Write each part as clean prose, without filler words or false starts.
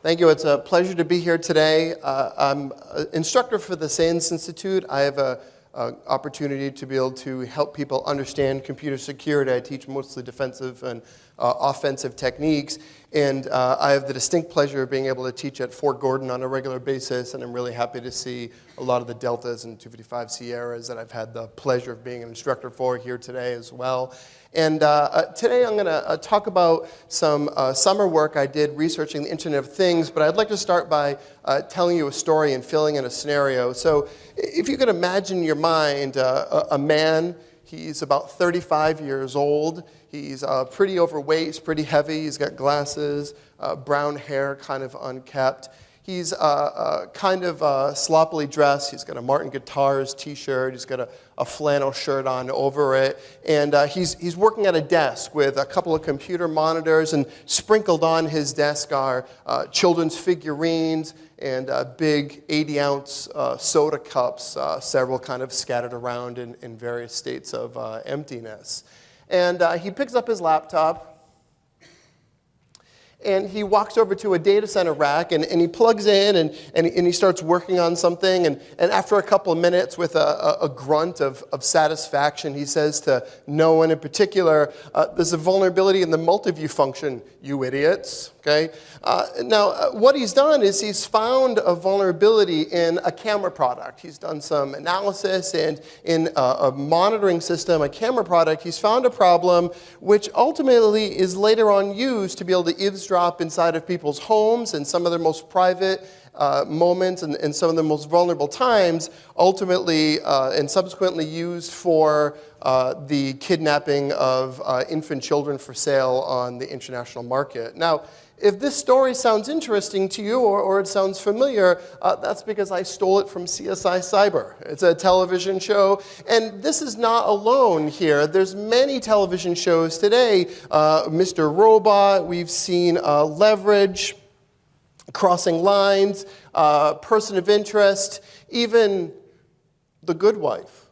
Thank you. It's a pleasure to be here today. I'm an instructor for the SANS Institute. I have an opportunity to be able to help people understand computer security. I teach mostly defensive and offensive techniques. And I have the distinct pleasure of being able to teach at Fort Gordon on a regular basis. And I'm really happy to see a lot of the Deltas and 255 Sierras that I've had the pleasure of being an instructor for here today as well. And today I'm going to talk about some summer work I did researching the Internet of Things, but I'd like to start by telling you a story and filling in a scenario. So if you could imagine in your mind a man, he's about 35 years old, he's pretty overweight, he's pretty heavy, he's got glasses, brown hair, kind of unkept. He's kind of sloppily dressed. He's got a Martin Guitars t-shirt. He's got a flannel shirt on over it. And he's working at a desk with a couple of computer monitors. And sprinkled on his desk are children's figurines and big 80-ounce soda cups, several kind of scattered around in various states of emptiness. And he picks up his laptop. And he walks over to a data center rack, and he plugs in, and he starts working on something. And after a couple of minutes, with a grunt of satisfaction, he says to no one in particular, there's a vulnerability in the multi-view function, you idiots. Okay? Now, what he's done is he's found a vulnerability in a camera product. He's done some analysis, and in a monitoring system, a camera product, he's found a problem which ultimately is later on used to be able to eavesdrop inside of people's homes and some of their most private moments and some of the most vulnerable times, ultimately and subsequently used for the kidnapping of infant children for sale on the international market. Now, if this story sounds interesting to you or it sounds familiar, that's because I stole it from CSI Cyber. It's a television show, and this is not alone here. There's many television shows today. Mr. Robot, we've seen Leverage, Crossing Lines, Person of Interest, even The Good Wife.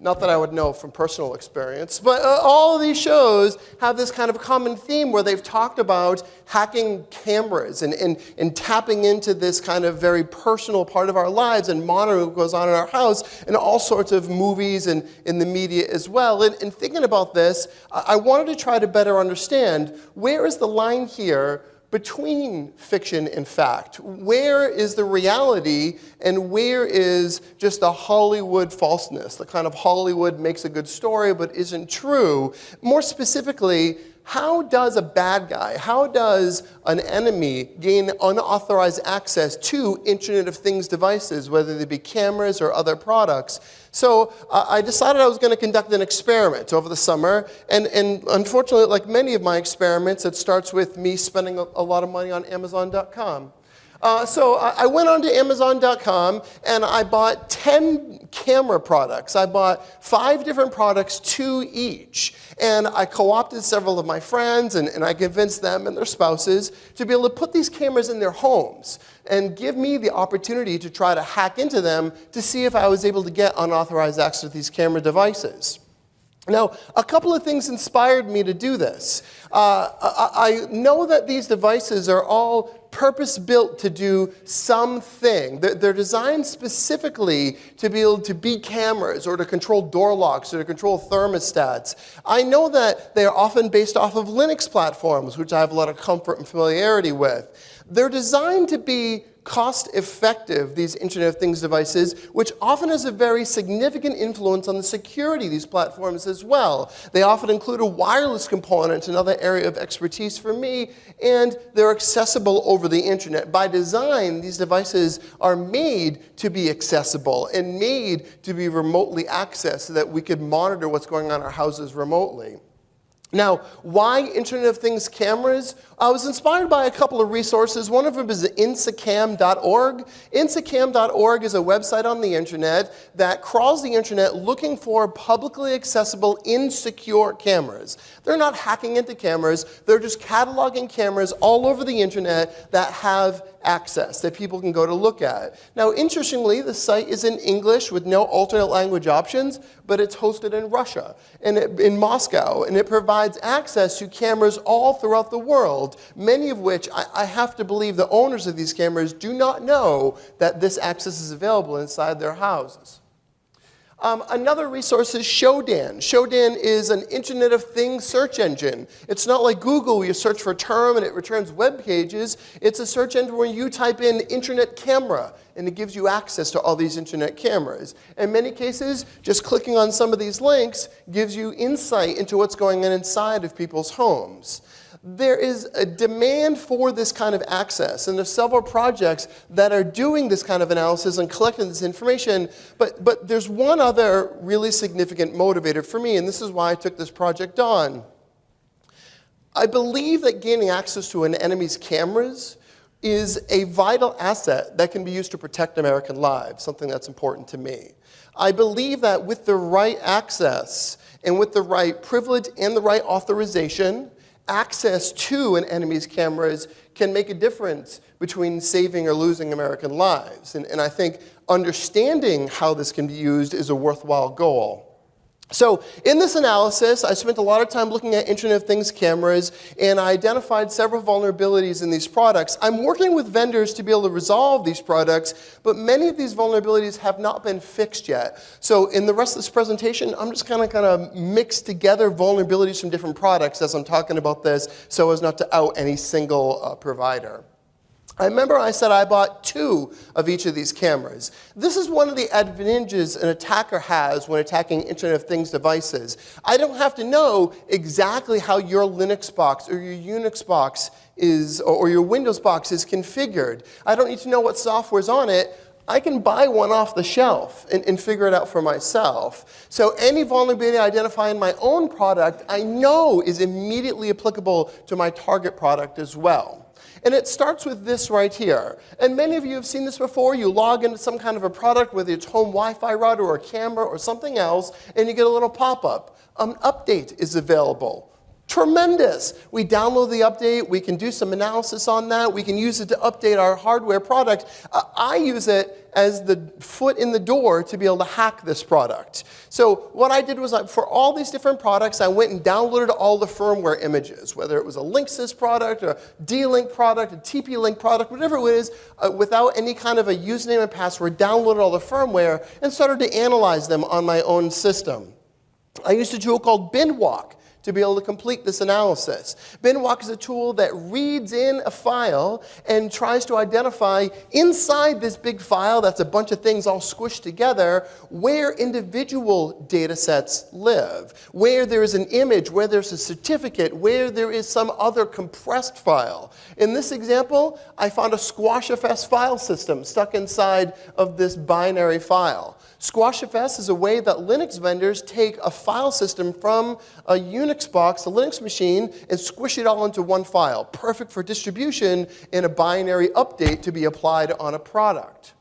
Not that I would know from personal experience, but all of these shows have this kind of common theme where they've talked about hacking cameras and tapping into this kind of very personal part of our lives and monitoring what goes on in our house, and all sorts of movies and in the media as well. And thinking about this, I wanted to try to better understand, where is the line here between fiction and fact? Where is the reality and where is just the Hollywood falseness? The kind of Hollywood makes a good story but isn't true. More specifically, how does a bad guy, how does an enemy gain unauthorized access to Internet of Things devices, whether they be cameras or other products? So I decided I was going to conduct an experiment over the summer, and unfortunately, like many of my experiments, it starts with me spending a lot of money on Amazon.com. So I went onto Amazon.com and I bought 10 camera products. I bought 5 different products, 2 each. And I co-opted several of my friends and I convinced them and their spouses to be able to put these cameras in their homes and give me the opportunity to try to hack into them to see if I was able to get unauthorized access to these camera devices. Now, a couple of things inspired me to do this. I know that these devices are all purpose-built to do something. They're designed specifically to be able to be cameras or to control door locks or to control thermostats. I know that they are often based off of Linux platforms, which I have a lot of comfort and familiarity with. They're designed to be cost-effective, these Internet of Things devices, which often has a very significant influence on the security of these platforms as well. They often include a wireless component, another area of expertise for me, and they're accessible over the internet. By design, these devices are made to be accessible and made to be remotely accessed so that we could monitor what's going on in our houses remotely. Now, why Internet of Things cameras? I was inspired by a couple of resources. One of them is insecam.org. Insecam.org is a website on the internet that crawls the internet looking for publicly accessible, insecure cameras. They're not hacking into cameras. They're just cataloging cameras all over the internet that have access that people can go to look at. Now, interestingly, the site is in English with no alternate language options, but it's hosted in Russia and in Moscow, and it provides provides access to cameras all throughout the world, many of which I have to believe the owners of these cameras do not know that this access is available inside their houses. Another resource is Shodan. Shodan is an Internet of Things search engine. It's not like Google where you search for a term and it returns web pages. It's a search engine where you type in internet camera and it gives you access to all these internet cameras. In many cases, just clicking on some of these links gives you insight into what's going on inside of people's homes. There is a demand for this kind of access, and there's several projects that are doing this kind of analysis and collecting this information, but there's one other really significant motivator for me, and this is why I took this project on. I believe that gaining access to an enemy's cameras is a vital asset that can be used to protect American lives, something that's important to me. I believe that with the right access and with the right privilege and the right authorization, access to an enemy's cameras can make a difference between saving or losing American lives. And I think understanding how this can be used is a worthwhile goal. So in this analysis, I spent a lot of time looking at Internet of Things cameras, and I identified several vulnerabilities in these products. I'm working with vendors to be able to resolve these products, but many of these vulnerabilities have not been fixed yet. So in the rest of this presentation, I'm just kind of mix together vulnerabilities from different products as I'm talking about this so as not to out any single provider. I remember I said I bought 2 of each of these cameras. This is one of the advantages an attacker has when attacking Internet of Things devices. I don't have to know exactly how your Linux box or your Unix box is, or your Windows box is configured. I don't need to know what software is on it. I can buy one off the shelf and figure it out for myself. So any vulnerability I identify in my own product, I know is immediately applicable to my target product as well. And it starts with this right here. And many of you have seen this before. You log into some kind of a product, whether it's home Wi-Fi router or a camera or something else, and you get a little pop-up. An update is available. Tremendous. We download the update. We can do some analysis on that. We can use it to update our hardware product. I use it as the foot in the door to be able to hack this product. So what I did was, for all these different products, I went and downloaded all the firmware images, whether it was a Linksys product, or a D-Link product, a TP-Link product, whatever it is, without any kind of a username and password, downloaded all the firmware and started to analyze them on my own system. I used a tool called Binwalk to be able to complete this analysis. Binwalk is a tool that reads in a file and tries to identify inside this big file that's a bunch of things all squished together where individual data sets live, where there is an image, where there's a certificate, where there is some other compressed file. In this example, I found a SquashFS file system stuck inside of this binary file. SquashFS is a way that Linux vendors take a file system from a Unix box, a Linux machine, and squish it all into one file. Perfect for distribution in a binary update to be applied on a product.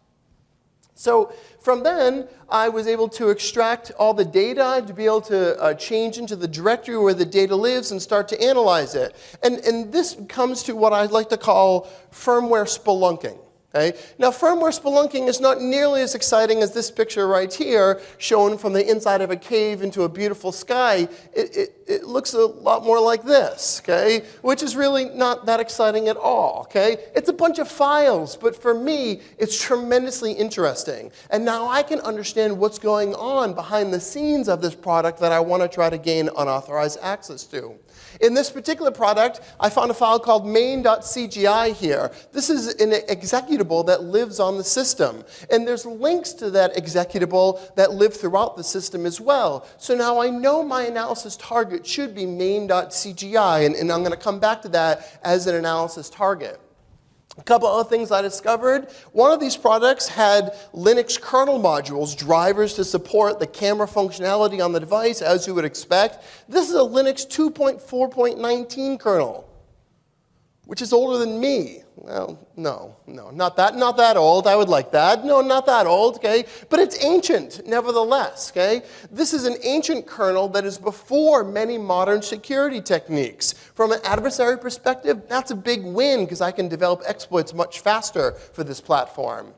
So from then, I was able to extract all the data to be able to change into the directory where the data lives and start to analyze it. And this comes to what I like to call firmware spelunking. Okay? Now, firmware spelunking is not nearly as exciting as this picture right here, shown from the inside of a cave into a beautiful sky. It looks a lot more like this, okay? Which is really not that exciting at all. Okay? It's a bunch of files, but for me, it's tremendously interesting. And now I can understand what's going on behind the scenes of this product that I want to try to gain unauthorized access to. In this particular product, I found a file called main.cgi here. This is an executable that lives on the system. And there's links to that executable that live throughout the system as well. So now I know my analysis target should be main.cgi, and I'm going to come back to that as an analysis target. A couple other things I discovered. One of these products had Linux kernel modules, drivers to support the camera functionality on the device, as you would expect. This is a Linux 2.4.19 kernel, which is older than me. Well, no, not that old. I would like that. No, not that old, okay? But it's ancient, nevertheless, okay? This is an ancient kernel that is before many modern security techniques. From an adversary perspective, that's a big win because I can develop exploits much faster for this platform.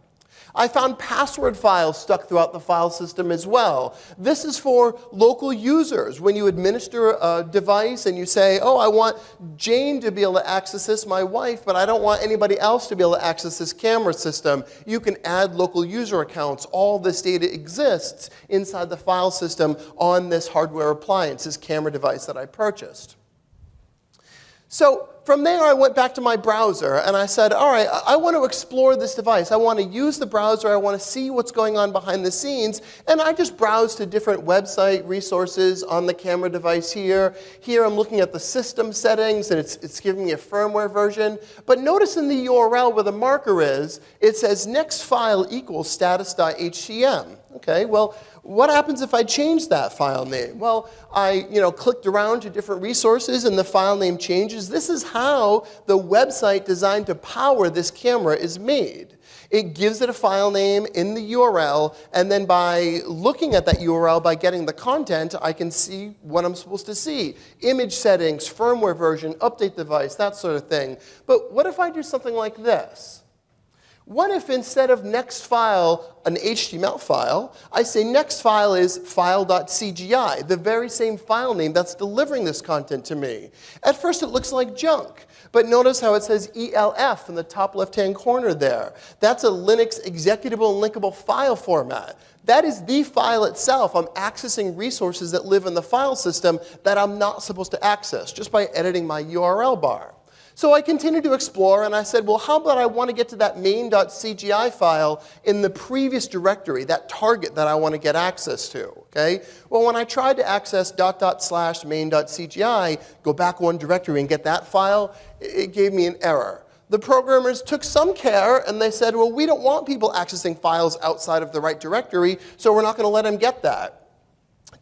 I found password files stuck throughout the file system as well. This is for local users. When you administer a device and you say, oh, I want Jane to be able to access this, my wife, but I don't want anybody else to be able to access this camera system, you can add local user accounts. All this data exists inside the file system on this hardware appliance, this camera device that I purchased. So from there, I went back to my browser, and I said, all right, I want to explore this device. I want to use the browser. I want to see what's going on behind the scenes. And I just browsed to different website resources on the camera device here. Here, I'm looking at the system settings, and it's giving me a firmware version. But notice in the URL where the marker is, it says next file equals status.htm. Okay, well, what happens if I change that file name? Well, I clicked around to different resources and the file name changes. This is how the website designed to power this camera is made. It gives it a file name in the URL, and then by looking at that URL, by getting the content, I can see what I'm supposed to see. Image settings, firmware version, update device, that sort of thing. But what if I do something like this? What if instead of next file, an HTML file, I say next file is file.cgi, the very same file name that's delivering this content to me? At first, it looks like junk. But notice how it says ELF in the top left-hand corner there. That's a Linux executable and linkable file format. That is the file itself. I'm accessing resources that live in the file system that I'm not supposed to access just by editing my URL bar. So I continued to explore, and I said, well, how about I want to get to that main.cgi file in the previous directory, that target that I want to get access to, okay? Well, when I tried to access /main.cgi, go back one directory and get that file, it gave me an error. The programmers took some care, and they said, well, we don't want people accessing files outside of the right directory, so we're not going to let them get that.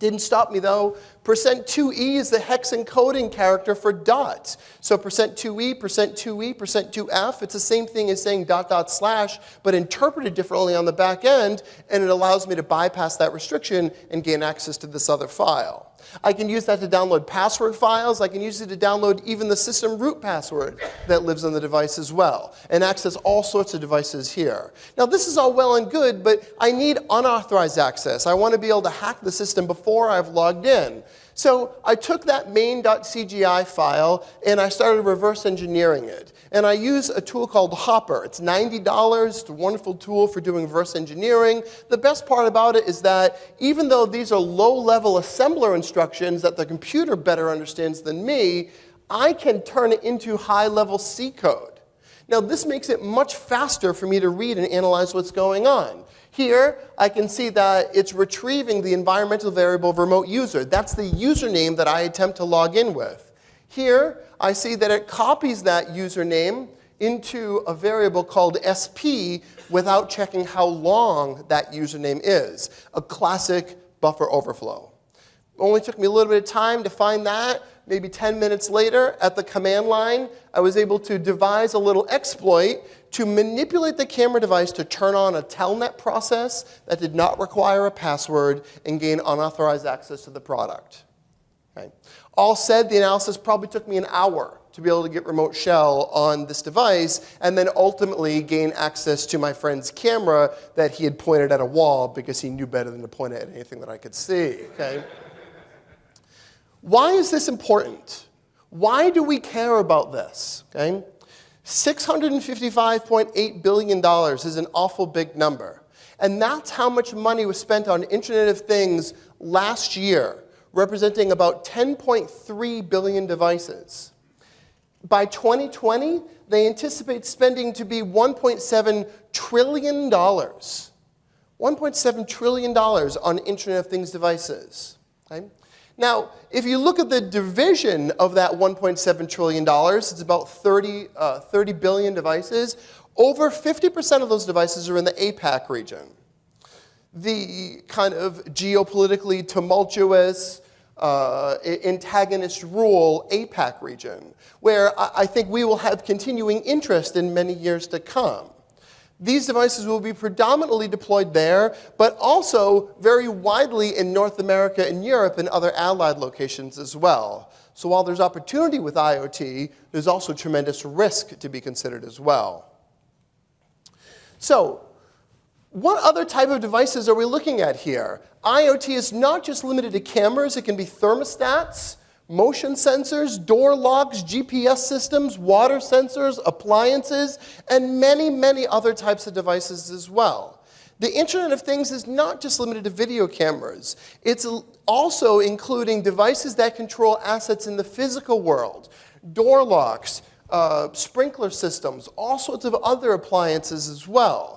Didn't stop me, though. %2e is the hex encoding character for dot. So %2e, %2e, %2f, it's the same thing as saying .. but interpreted differently on the back end, and it allows me to bypass that restriction and gain access to this other file. I can use that to download password files. I can use it to download even the system root password that lives on the device as well, and access all sorts of devices here. Now, this is all well and good, but I need unauthorized access. I want to be able to hack the system before I've logged in. So I took that main.cgi file, and I started reverse engineering it. And I use a tool called Hopper. It's $90. It's a wonderful tool for doing reverse engineering. The best part about it is that even though these are low-level assembler instructions that the computer better understands than me, I can turn it into high-level C code. Now, this makes it much faster for me to read and analyze what's going on. Here, I can see that it's retrieving the environmental variable remote user. That's the username that I attempt to log in with. Here, I see that it copies that username into a variable called SP without checking how long that username is. A classic buffer overflow. Only took me a little bit of time to find that. Maybe 10 minutes later, at the command line, I was able to devise a little exploit to manipulate the camera device to turn on a telnet process that did not require a password and gain unauthorized access to the product. Okay. All said, the analysis probably took me an hour to be able to get remote shell on this device and then ultimately gain access to my friend's camera that he had pointed at a wall because he knew better than to point at anything that I could see. Okay. Why is this important? Why do we care about this? Okay? $655.8 billion is an awful big number. And that's how much money was spent on Internet of Things last year, representing about 10.3 billion devices. By 2020, they anticipate spending to be $1.7 trillion. $1.7 trillion on Internet of Things devices. Okay? Now, if you look at the division of that $1.7 trillion, it's about 30 billion devices. Over 50% of those devices are in the APAC region. The kind of geopolitically tumultuous, antagonist rule APAC region, where I think we will have continuing interest in many years to come. These devices will be predominantly deployed there, but also very widely in North America and Europe and other allied locations as well. So while there's opportunity with IoT, there's also tremendous risk to be considered as well. So What other type of devices are we looking at here? IoT is not just limited to cameras. It can be thermostats, motion sensors, door locks, GPS systems, water sensors, appliances, and many, many other types of devices as well. The Internet of Things is not just limited to video cameras. It's also including devices that control assets in the physical world, door locks, sprinkler systems, all sorts of other appliances as well.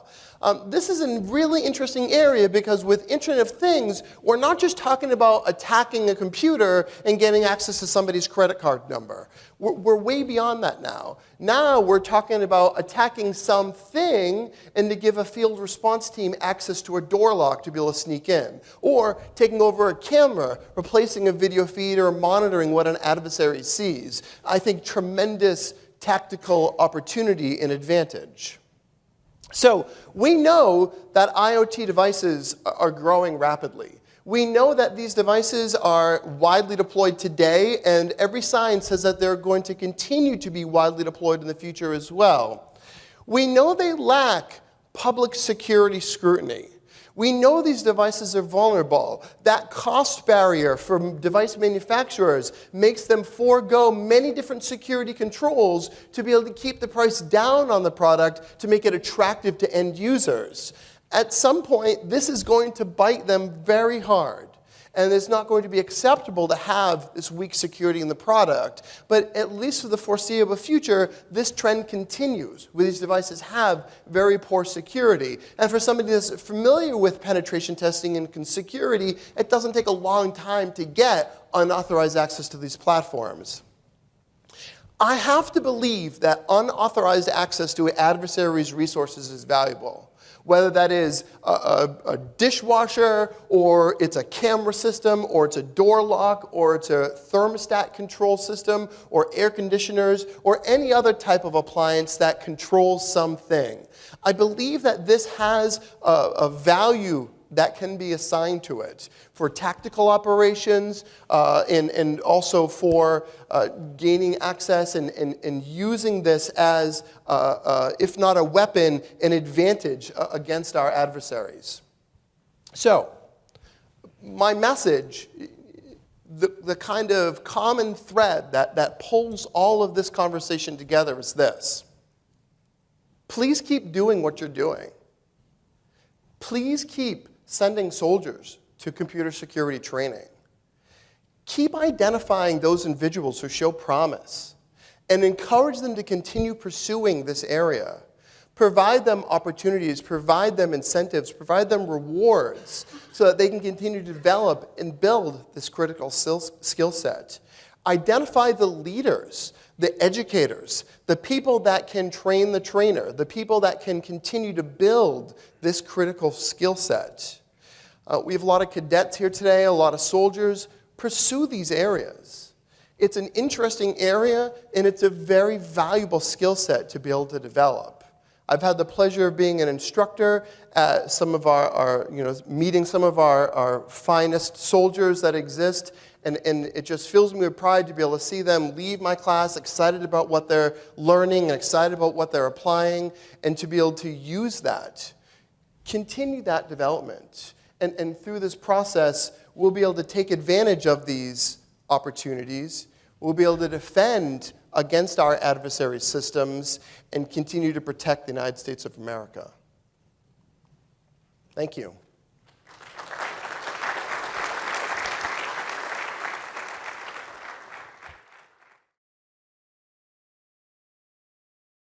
This is a really interesting area because with Internet of Things, we're not just talking about attacking a computer and getting access to somebody's credit card number. We're way beyond that now. Now we're talking about attacking something and to give a field response team access to a door lock to be able to sneak in. Or taking over a camera, replacing a video feed, or monitoring what an adversary sees. I think tremendous tactical opportunity and advantage. So we know that IoT devices are growing rapidly. We know that these devices are widely deployed today, and every sign says that they're going to continue to be widely deployed in the future as well. We know they lack public security scrutiny. We know these devices are vulnerable. That cost barrier for device manufacturers makes them forego many different security controls to be able to keep the price down on the product to make it attractive to end users. At some point, this is going to bite them very hard. And it's not going to be acceptable to have this weak security in the product. But at least for the foreseeable future, this trend continues, where these devices have very poor security. And for somebody that's familiar with penetration testing and security, it doesn't take a long time to get unauthorized access to these platforms. I have to believe that unauthorized access to adversaries' resources is valuable. Whether that is a dishwasher, or it's a camera system, or it's a door lock, or it's a thermostat control system, or air conditioners, or any other type of appliance that controls something. I believe that this has a value that can be assigned to it for tactical operations and also for gaining access and using this as, if not a weapon, an advantage against our adversaries. So, my message, the kind of common thread that pulls all of this conversation together is this. Please keep doing what you're doing. Please keep sending soldiers to computer security training. Keep identifying those individuals who show promise and encourage them to continue pursuing this area. Provide them opportunities, provide them incentives, provide them rewards so that they can continue to develop and build this critical skill set. Identify the leaders, the educators, the people that can train the trainer, the people that can continue to build this critical skill set. We have a lot of cadets here today, a lot of soldiers. Pursue these areas. It's an interesting area, and it's a very valuable skill set to be able to develop. I've had the pleasure of being an instructor at some of meeting some of our finest soldiers that exist, and it just fills me with pride to be able to see them leave my class excited about what they're learning and excited about what they're applying, and to be able to use that. Continue that development. And through this process, we'll be able to take advantage of these opportunities. We'll be able to defend against our adversary systems and continue to protect the United States of America. Thank you.